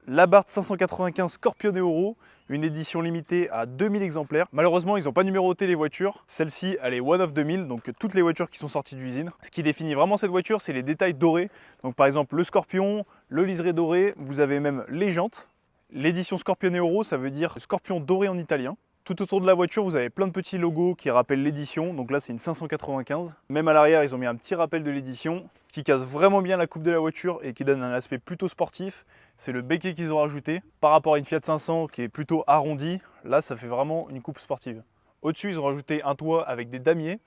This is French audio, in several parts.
l'Abarth 595 Scorpioneo, une édition limitée à 2000 exemplaires. Malheureusement, ils n'ont pas numéroté les voitures. Celle-ci, elle est one of 2000, donc toutes les voitures qui sont sorties d'usine. Ce qui définit vraiment cette voiture, c'est les détails dorés. Donc par exemple, le Scorpion, le liseré doré, vous avez même les jantes. L'édition Scorpioneo, ça veut dire Scorpion doré en italien. Tout autour de la voiture, vous avez plein de petits logos qui rappellent l'édition. Donc là, c'est une 595. Même à l'arrière, ils ont mis un petit rappel de l'édition qui casse vraiment bien la coupe de la voiture et qui donne un aspect plutôt sportif. C'est le béquet qu'ils ont rajouté. Par rapport à une Fiat 500 qui est plutôt arrondie, là, ça fait vraiment une coupe sportive. Au-dessus, ils ont rajouté un toit avec des damiers.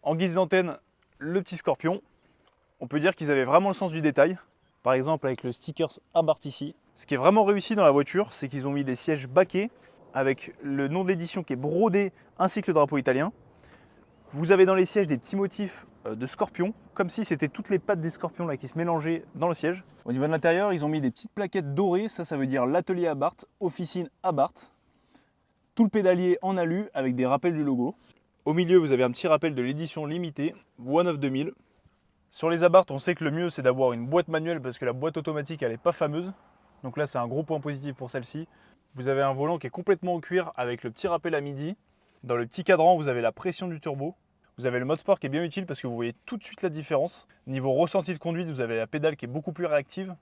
En guise d'antenne, le petit Scorpion. On peut dire qu'ils avaient vraiment le sens du détail. Par exemple, avec le stickers Abarth ici. Ce qui est vraiment réussi dans la voiture, c'est qu'ils ont mis des sièges baquets avec le nom de l'édition qui est brodé ainsi que le drapeau italien. Vous avez dans les sièges des petits motifs de scorpions, comme si c'était toutes les pattes des scorpions là qui se mélangeaient dans le siège. Au niveau de l'intérieur, ils ont mis des petites plaquettes dorées, ça veut dire l'atelier Abarth, officine Abarth. Tout le pédalier en alu avec des rappels du logo. Au milieu, vous avez un petit rappel de l'édition limitée, One of 2000. Sur les Abarth, on sait que le mieux c'est d'avoir une boîte manuelle parce que la boîte automatique elle n'est pas fameuse. Donc là, c'est un gros point positif pour celle-ci. Vous avez un volant qui est complètement en cuir avec le petit rappel à midi. Dans le petit cadran, vous avez la pression du turbo. Vous avez le mode sport qui est bien utile parce que vous voyez tout de suite la différence. Niveau ressenti de conduite, vous avez la pédale qui est beaucoup plus réactive.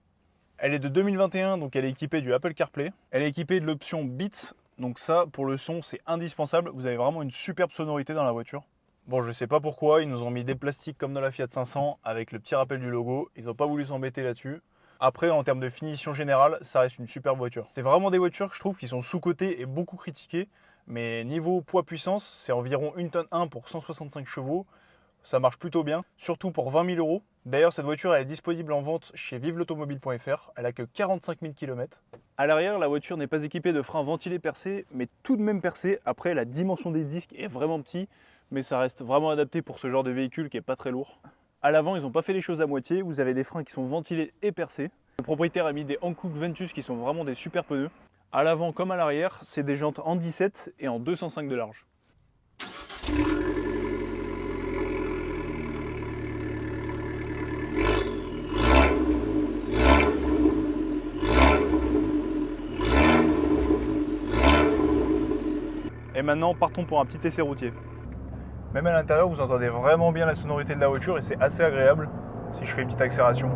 Elle est de 2021, donc elle est équipée du Apple CarPlay. Elle est équipée de l'option Beats. Donc ça, pour le son, c'est indispensable. Vous avez vraiment une superbe sonorité dans la voiture. Bon, je sais pas pourquoi, ils nous ont mis des plastiques comme dans la Fiat 500 avec le petit rappel du logo. Ils n'ont pas voulu s'embêter là-dessus. Après, en termes de finition générale, ça reste une superbe voiture. C'est vraiment des voitures que je trouve qui sont sous-cotées et beaucoup critiquées. Mais niveau poids-puissance, c'est environ 1 tonne 1 pour 165 chevaux. Ça marche plutôt bien, surtout pour 20 000 euros. D'ailleurs, cette voiture elle est disponible en vente chez vivelautomobile.fr. Elle a que 45 000 km. À l'arrière, la voiture n'est pas équipée de freins ventilés percés, mais tout de même percés. Après, la dimension des disques est vraiment petite, mais ça reste vraiment adapté pour ce genre de véhicule qui n'est pas très lourd. À l'avant, ils n'ont pas fait les choses à moitié. Vous avez des freins qui sont ventilés et percés. Le propriétaire a mis des Hankook Ventus qui sont vraiment des super pneus. À l'avant comme à l'arrière, c'est des jantes en 17 et en 205 de large. Et maintenant, partons pour un petit essai routier. Même à l'intérieur, vous entendez vraiment bien la sonorité de la voiture et c'est assez agréable si je fais une petite accélération.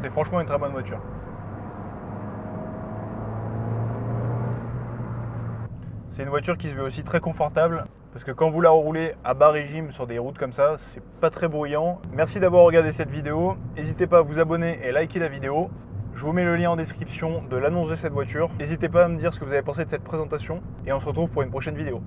C'est franchement une très bonne voiture. C'est une voiture qui se veut aussi très confortable parce que quand vous la roulez à bas régime sur des routes comme ça, c'est pas très bruyant. Merci d'avoir regardé cette vidéo. N'hésitez pas à vous abonner et liker la vidéo. Je vous mets le lien en description de l'annonce de cette voiture. N'hésitez pas à me dire ce que vous avez pensé de cette présentation et on se retrouve pour une prochaine vidéo.